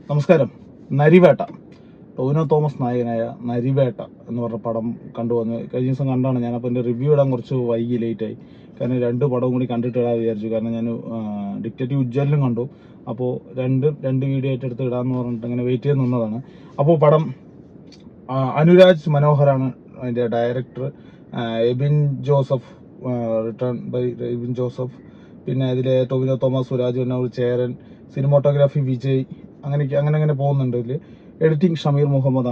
നമസ്കാരം. നരിവേട്ട, ടോവിനോ തോമസ് നായകനായ നരിവേട്ട എന്ന് പറഞ്ഞ പടം കണ്ടുവന്ന് കഴിഞ്ഞ ദിവസം കണ്ടാണ്. ഞാനപ്പോൾ എൻ്റെ റിവ്യൂ ഇടാൻ കുറച്ച് വൈകി, ലേറ്റായി. കാരണം 2 പടവും കൂടി കണ്ടിട്ടിടാൻ വിചാരിച്ചു. കാരണം ഞാൻ ഡിക്റ്റേറ്റീവ് ഉജ്ജ്വലിനും കണ്ടു. അപ്പോൾ രണ്ട് വീഡിയോ ആയിട്ട് എടുത്ത് ഇടാമെന്ന് പറഞ്ഞിട്ട് അങ്ങനെ വെയിറ്റ് ചെയ്ത് നിന്നതാണ്. അപ്പോൾ പടം അനുരാജ് മനോഹറാണ് അതിൻ്റെ director. Ebin Joseph, written by Ebin Joseph. പിന്നെ ഇതിലെ ടോവിനോ തോമസ്, സുരാജ് വെണ്ണൂർ, ചേരൻ, സിനിമാറ്റോഗ്രാഫി വിജയ്, അങ്ങനെ പോകുന്നുണ്ട്. ഇതിൽ എഡിറ്റിംഗ് ഷമീർ മുഹമ്മദ്.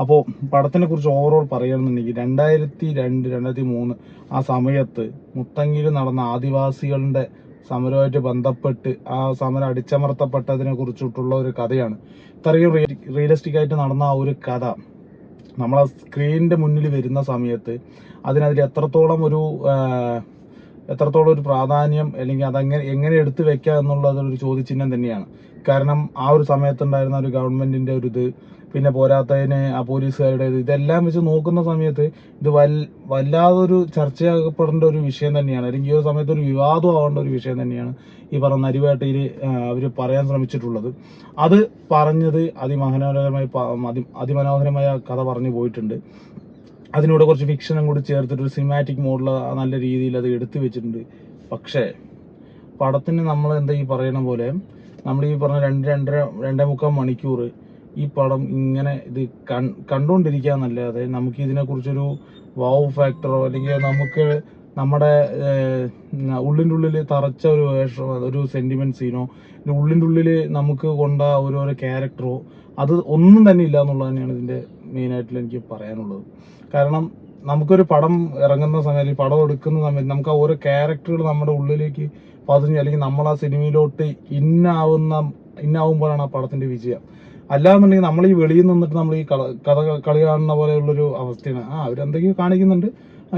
അപ്പോൾ പടത്തിനെ കുറിച്ച് ഓവറോൾ പറയുകയാണെന്നുണ്ടെങ്കിൽ 2002-2003 ആ സമയത്ത് മുത്തങ്ങയിൽ നടന്ന ആദിവാസികളുടെ സമരവുമായിട്ട് ബന്ധപ്പെട്ട് ആ സമരം അടിച്ചമർത്തപ്പെട്ടതിനെ കുറിച്ചിട്ടുള്ള ഒരു കഥയാണ്. ഇത്രയും റിയലിസ്റ്റിക് ആയിട്ട് നടന്ന ആ ഒരു കഥ നമ്മളെ സ്ക്രീനിന്റെ മുന്നിൽ വരുന്ന സമയത്ത് അതിൽ എത്രത്തോളം ഒരു പ്രാധാന്യം, അല്ലെങ്കിൽ എങ്ങനെ എടുത്തു വെക്കുക എന്നുള്ളത് ഒരു ചോദ്യചിഹ്നം തന്നെയാണ്. കാരണം ആ ഒരു സമയത്തുണ്ടായിരുന്ന ഒരു ഗവൺമെന്റിന്റെ ഒരു ഇത്, പിന്നെ പോരാത്തതിന് ആ പോലീസുകാരുടെ ഇതെല്ലാം വെച്ച് നോക്കുന്ന സമയത്ത് ഇത് വല്ലാതൊരു ചർച്ചയാക്കപ്പെടേണ്ട ഒരു വിഷയം തന്നെയാണ്. അല്ലെങ്കിൽ ഈ ഒരു സമയത്ത് ഒരു വിവാദം ആവേണ്ട ഒരു വിഷയം തന്നെയാണ് ഈ പറഞ്ഞ നരിവേട്ടയിൽ അവർ പറയാൻ ശ്രമിച്ചിട്ടുള്ളത്. അത് പറഞ്ഞത് അതിമനോഹരമായ കഥ പറഞ്ഞു പോയിട്ടുണ്ട്. അതിനൂടെ കുറച്ച് ഫിക്ഷനും കൂടി ചേർത്തിട്ട് ഒരു സിനിമാറ്റിക് മോഡിൽ നല്ല രീതിയിൽ അത് എടുത്തു വെച്ചിട്ടുണ്ട്. പക്ഷേ പടത്തിന് നമ്മൾ ഈ പറയണ പോലെ നമ്മൾ ഈ പറഞ്ഞ 2-2.25 മണിക്കൂർ ഈ പടം ഇങ്ങനെ ഇത് കണ്ടുകൊണ്ടിരിക്കാന്നല്ലാതെ നമുക്ക് ഇതിനെക്കുറിച്ചൊരു വാവ് ഫാക്ടറോ അല്ലെങ്കിൽ നമുക്ക് നമ്മുടെ ഉള്ളിൻ്റെ ഉള്ളിൽ തറച്ച ഒരു സെന്റിമെന്റ് സീനോ, ഉള്ളിൻ്റെ ഉള്ളിൽ നമുക്ക് കൊണ്ട ഓരോരോ ക്യാരക്ടറോ അത് ഒന്നും തന്നെ ഇല്ല എന്നുള്ളത് തന്നെയാണ് ഇതിൻ്റെ മെയിനായിട്ടുള്ള എനിക്ക് പറയാനുള്ളത്. കാരണം നമുക്കൊരു പടം ഇറങ്ങുന്ന സമയത്ത്, ഈ പടം എടുക്കുന്ന സമയത്ത് നമുക്ക് ആ ഓരോ ക്യാരക്ടറുകൾ നമ്മുടെ ഉള്ളിലേക്ക് പതിഞ്ഞ്, അല്ലെങ്കിൽ നമ്മൾ ആ സിനിമയിലോട്ട് ഇന്നാവുമ്പോഴാണ് ആ പടത്തിന്റെ വിജയം. അല്ലാന്നുണ്ടെങ്കിൽ നമ്മൾ ഈ വെളിയിൽ നിന്നിട്ട് നമ്മൾ ഈ കളി കാണുന്ന പോലെയുള്ളൊരു അവസ്ഥയാണ്. അവരെന്തൊക്കെയോ കാണിക്കുന്നുണ്ട്,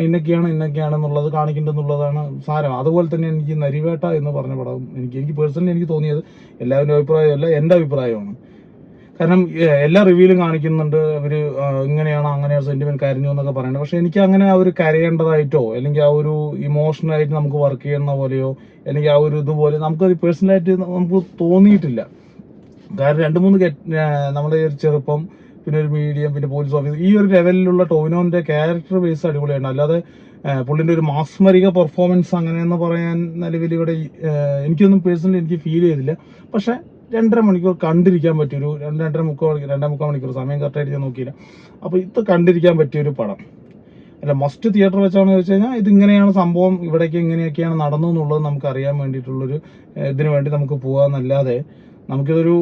ഇന്നൊക്കെയാണ് എന്നുള്ളത് കാണിക്കേണ്ടതെന്നുള്ളതാണ് സാരം. അതുപോലെ തന്നെ എനിക്ക് നരിവേട്ട എന്ന് പറഞ്ഞ പടം എനിക്ക് പേഴ്സണലി എനിക്ക് തോന്നിയത്, എല്ലാവരുടെ അഭിപ്രായമല്ല, എൻ്റെ അഭിപ്രായമാണ്. കാരണം എല്ലാ റിവ്യൂലും കാണിക്കുന്നുണ്ട് അവര് അങ്ങനെയാണ് സെന്റിമെന്റ് കരഞ്ഞു എന്നൊക്കെ പറയുന്നത്. പക്ഷെ എനിക്ക് അങ്ങനെ ആ ഒരു കരയേണ്ടതായിട്ടോ, അല്ലെങ്കിൽ ആ ഒരു ഇമോഷണലായിട്ട് നമുക്ക് വർക്ക് ചെയ്യുന്ന പോലെയോ, അല്ലെങ്കിൽ ആ ഒരു ഇതുപോലെ നമുക്കത് പേഴ്സണലായിട്ട് നമുക്ക് തോന്നിയിട്ടില്ല. കാരണം 2-3 നമ്മുടെ ഒരു ചെറുപ്പം, പിന്നെ ഒരു മീഡിയം, പിന്നെ പോലീസ് ഓഫീസർ, ഈ ഒരു ലെവലിലുള്ള ടോവിനോന്റെ ക്യാരക്ടർ ബേസ് അടിപൊളിയാണ്. അല്ലാതെ പുള്ളിന്റെ ഒരു മാസ്മരിക പെർഫോമൻസ് അങ്ങനെയെന്ന് പറയാൻ നിലവിൽ ഇവിടെ എനിക്കൊന്നും പേഴ്സണലി എനിക്ക് ഫീൽ ചെയ്തില്ല. പക്ഷെ 2.5 മണിക്കൂർ കണ്ടിരിക്കാൻ പറ്റിയൊരു 2.5 മണിക്കൂർ സമയം കറക്റ്റായിട്ട് ഞാൻ നോക്കിയില്ല. അപ്പോൾ ഇത് കണ്ടിരിക്കാൻ പറ്റിയൊരു പടം അല്ല. മസ്റ്റ് തിയേറ്റർ വെച്ചാണെന്ന് വെച്ച് കഴിഞ്ഞാൽ ഇതിങ്ങനെയാണ് സംഭവം, ഇവിടേക്ക് ഇങ്ങനെയൊക്കെയാണ് നടന്നു എന്നുള്ളത് നമുക്ക് അറിയാൻ വേണ്ടിയിട്ടുള്ളൊരു ഇതിനു വേണ്ടി നമുക്ക് പോകാമെന്നല്ലാതെ നമുക്കിതൊരു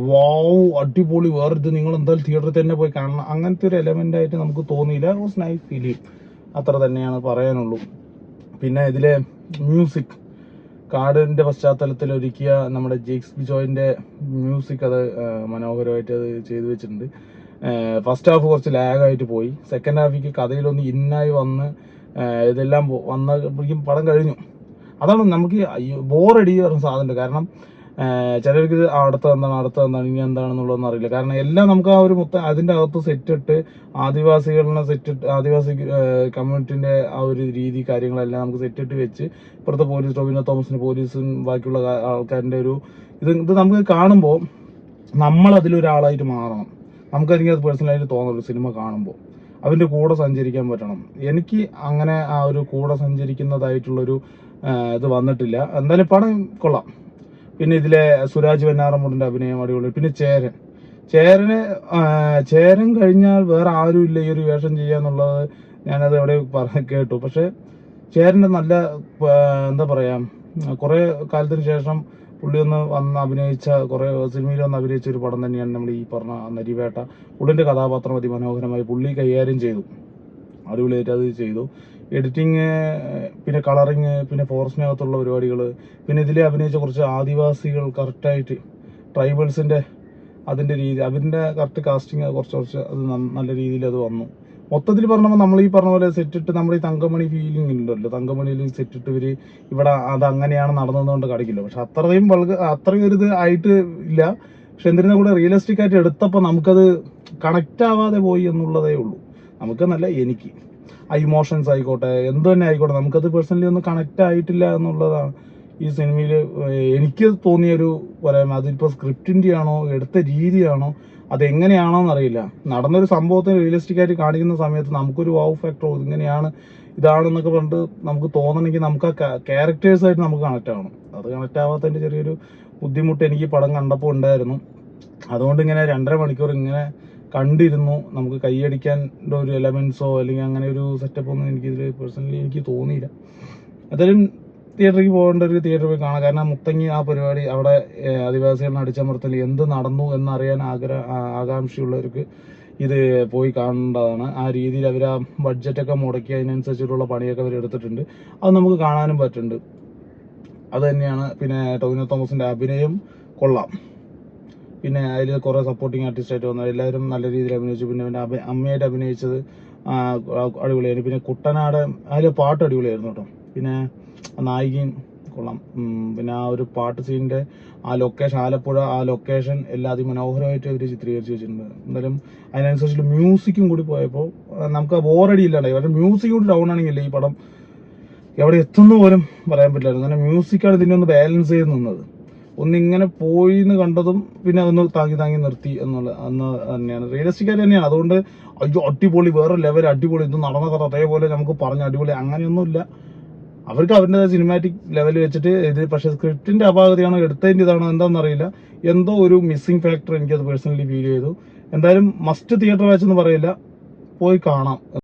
വാവ് അടിപൊളി ഇത് നിങ്ങൾ എന്തായാലും തിയേറ്ററിൽ തന്നെ പോയി കാണണം അങ്ങനത്തെ ഒരു എലമെന്റ് ആയിട്ട് നമുക്ക് തോന്നിയില്ല. വാസ് നൈസ് ഫിലിം, അത്ര തന്നെയാണ് പറയാനുള്ളൂ. പിന്നെ ഇതിലെ മ്യൂസിക്, കാടിന്റെ പശ്ചാത്തലത്തിൽ ഒരുക്കിയ നമ്മുടെ ജെയ്ക്സ് ബിജോയിന്റെ മ്യൂസിക്, അത് മനോഹരമായിട്ട് അത് ചെയ്തു വെച്ചിട്ടുണ്ട്. ഫസ്റ്റ് ഹാഫ് കുറച്ച് ലാഗായിട്ട് പോയി. സെക്കൻഡ് ഹാഫിക്ക് കഥയിലൊന്ന് ഇന്നായി വന്ന് ഇതെല്ലാം വന്നപ്പോഴേക്കും പടം കഴിഞ്ഞു. അതാണ് നമുക്ക് ബോറടി പറഞ്ഞ സാധനമുണ്ട്. കാരണം ചിലർക്ക് ഇത് അടുത്ത എന്താണ് ഇനി എന്താണെന്നുള്ളതൊന്നും അറിയില്ല. കാരണം എല്ലാം നമുക്ക് ആ ഒരു അതിന്റെ അകത്ത് സെറ്റിട്ട് ആദിവാസി കമ്മ്യൂണിറ്റിന്റെ ആ ഒരു രീതി കാര്യങ്ങളെല്ലാം നമുക്ക് സെറ്റിട്ട് വെച്ച് ഇപ്പുറത്തെ പോലീസ്, ടോവിനോ തോമസിന് പോലീസും ബാക്കിയുള്ള ആൾക്കാരുടെ ഒരു ഇത് നമുക്ക് കാണുമ്പോൾ നമ്മൾ അതിലൊരാളായിട്ട് മാറണം. നമുക്കതിന് അത് പേഴ്സണലായിട്ട് തോന്നുള്ളൂ. സിനിമ കാണുമ്പോൾ അവന്റെ കൂടെ സഞ്ചരിക്കാൻ പറ്റണം. എനിക്ക് അങ്ങനെ ആ ഒരു കൂടെ സഞ്ചരിക്കുന്നതായിട്ടുള്ളൊരു ഇത് വന്നിട്ടില്ല. എന്തായാലും പടം കൊള്ളാം. പിന്നെ ഇതിലെ സുരാജ് വെണ്ണാറമ്മൂടിന്റെ അഭിനയം അടിപൊളി. പിന്നെ ചേരൻ കഴിഞ്ഞാൽ വേറെ ആരും ഇല്ല ഈ ഒരു വേഷം ചെയ്യാന്നുള്ളത് ഞാനത് എവിടെ കേട്ടു. പക്ഷെ ചേരന്റെ നല്ല എന്താ പറയാ, കുറെ കാലത്തിന് ശേഷം പുള്ളി വന്ന് അഭിനയിച്ച, കുറെ സിനിമയിൽ വന്ന് അഭിനയിച്ച ഒരു പടം തന്നെയാണ് നമ്മൾ ഈ പറഞ്ഞ നരിവേട്ട. പുള്ളിന്റെ കഥാപാത്രം അതിമനോഹരമായി പുള്ളി കൈകാര്യം ചെയ്തു, അടിപൊളിയായിട്ട് അത് ചെയ്തു. എഡിറ്റിങ്, പിന്നെ കളറിങ്, പിന്നെ ഫോറസ്റ്റിനകത്തുള്ള പരിപാടികൾ, പിന്നെ ഇതിൽ അഭിനയിച്ച കുറച്ച് ആദിവാസികൾ കറക്റ്റായിട്ട് ട്രൈബൽസിന്റെ അതിന്റെ രീതി, അതിന്റെ കറക്റ്റ് കാസ്റ്റിങ് കുറച്ച് അത് നല്ല രീതിയിൽ അത് വന്നു. മൊത്തത്തിൽ പറഞ്ഞപ്പോൾ നമ്മൾ ഈ പറഞ്ഞ പോലെ സെറ്റിട്ട് നമ്മൾ ഈ തങ്കമണി ഫീലിംഗ് ഉണ്ടല്ലോ, തങ്കമണിയിൽ സെറ്റിട്ട് ഇവര് ഇവിടെ അത് അങ്ങനെയാണ് നടന്നതുകൊണ്ട് കാണിക്കില്ല. പക്ഷെ അത്രയും ഒരു ഇത് ആയിട്ട് ഇല്ല. പക്ഷെ എന്തിനാ കൂടെ റിയലിസ്റ്റിക് ആയിട്ട് എടുത്തപ്പോൾ നമുക്കത് കണക്റ്റ് ആവാതെ പോയി എന്നുള്ളതേ ഉള്ളൂ. നമുക്കെന്നല്ല, എനിക്ക് ആ ഇമോഷൻസ് ആയിക്കോട്ടെ, എന്ത് തന്നെ ആയിക്കോട്ടെ, നമുക്കത് പേഴ്സണലി ഒന്നും കണക്റ്റ് ആയിട്ടില്ല എന്നുള്ളതാണ് ഈ സിനിമയിൽ എനിക്ക് തോന്നിയൊരു പോരായ്മ, അതിപ്പോൾ സ്ക്രിപ്റ്റിൻ്റെ ആണോ എടുത്ത രീതിയാണോ അതെങ്ങനെയാണോ എന്നറിയില്ല. നടന്നൊരു സംഭവത്തിന് റിയലിസ്റ്റിക് ആയിട്ട് കാണിക്കുന്ന സമയത്ത് നമുക്കൊരു വാവ് ഫാക്ടറോ ഇങ്ങനെയാണ് ഇതാണെന്നൊക്കെ പറഞ്ഞിട്ട് നമുക്ക് തോന്നണമെങ്കിൽ നമുക്ക് ആ ക്യാരക്ടേഴ്സായിട്ട് നമുക്ക് കണക്ട് ആവണം. അത് കണക്ട് ആവാത്തതിൻ്റെ ചെറിയൊരു ബുദ്ധിമുട്ട് എനിക്ക് പടം കണ്ടപ്പോൾ ഉണ്ടായിരുന്നു. അതുകൊണ്ട് ഇങ്ങനെ 2.5 മണിക്കൂർ ഇങ്ങനെ കണ്ടിരുന്നു. നമുക്ക് കൈയടിക്കാൻ ഒരു എലമെൻസോ അല്ലെങ്കിൽ അങ്ങനെ ഒരു സെറ്റപ്പ് ഒന്നും എനിക്കിതിൽ പേഴ്സണലി എനിക്ക് തോന്നിയില്ല. എന്തായാലും തിയേറ്ററിൽ പോകേണ്ട ഒരു തിയേറ്ററിൽ പോയി കാണാം. കാരണം മുത്തങ്ങി ആ പരിപാടി അവിടെ ആദിവാസികളെ അടിച്ചമർത്തൽ എന്ത് നടന്നു എന്നറിയാൻ ആകാംക്ഷയുള്ളവർക്ക് ഇത് പോയി കാണേണ്ടതാണ്. ആ രീതിയിൽ അവർ ആ ബഡ്ജറ്റൊക്കെ മുടക്കി അതിനനുസരിച്ചിട്ടുള്ള പണിയൊക്കെ അവർ എടുത്തിട്ടുണ്ട്. അത് നമുക്ക് കാണാനും പറ്റുന്നുണ്ട്. അത് തന്നെയാണ്. പിന്നെ ടൊവിനോ തോമസിൻ്റെ അഭിനയം കൊള്ളാം. പിന്നെ അതിൽ കുറേ സപ്പോർട്ടിങ് ആർട്ടിസ്റ്റായിട്ട് വന്നത് എല്ലാവരും നല്ല രീതിയിൽ അഭിനയിച്ചു. പിന്നെ അമ്മയായിട്ട് അഭിനയിച്ചത് അടിപൊളിയായിരുന്നു. പിന്നെ കുട്ടനാട് അതിലെ പാട്ട് അടിപൊളിയായിരുന്നു കേട്ടോ. പിന്നെ നായികയും കൊള്ളാം. പിന്നെ ആ ഒരു പാട്ട് സീനിൻ്റെ ആ ലൊക്കേഷൻ, ആലപ്പുഴ ആ ലൊക്കേഷൻ എല്ലാം അതിമനോഹരമായിട്ട് അവർ ചിത്രീകരിച്ച് വെച്ചിട്ടുണ്ട്. എന്തായാലും അതിനനുസരിച്ചുള്ള മ്യൂസിക്കും കൂടി പോയപ്പോൾ നമുക്ക് ബോറടി ഇല്ലാണ്ടായി. പക്ഷേ മ്യൂസിക് കൂടി ഡൗൺ ആണെങ്കിൽ ഈ പടം എവിടെ എത്തുന്നു പോലും പറയാൻ പറ്റില്ലായിരുന്നു. കാരണം മ്യൂസിക്കാണ് ഇതിനെ ഒന്ന് ബാലൻസ് ചെയ്ത് നിന്നത്. ഒന്നിങ്ങനെ പോയി എന്ന് കണ്ടതും പിന്നെ ഒന്ന് താങ്ങി നിർത്തി അന്ന് തന്നെയാണ്. റിയലിസ്റ്റിക് ആയിട്ട് തന്നെയാണ്. അതുകൊണ്ട് അയ്യോ അടിപൊളി, വേറെ ലെവൽ അടിപൊളി, ഇത് നടന്ന കഥ അതേപോലെ നമുക്ക് പറഞ്ഞ അടിപൊളി അങ്ങനെയൊന്നുമില്ല. അവർക്ക് അവരുടെ സിനിമാറ്റിക് ലെവൽ വെച്ചിട്ട് ഇത്. പക്ഷേ സ്ക്രിപ്റ്റിന്റെ അപാകതയാണോ എടുത്തതിൻ്റെ ഇതാണോ എന്താണെന്നറിയില്ല. എന്തോ ഒരു മിസ്സിംഗ് ഫാക്ടർ എനിക്കത് പേഴ്സണലി ഫീൽ ചെയ്തു. എന്തായാലും മസ്റ്റ് തിയേറ്റർ വാച്ച് എന്ന് പറയില്ല, പോയി കാണാം.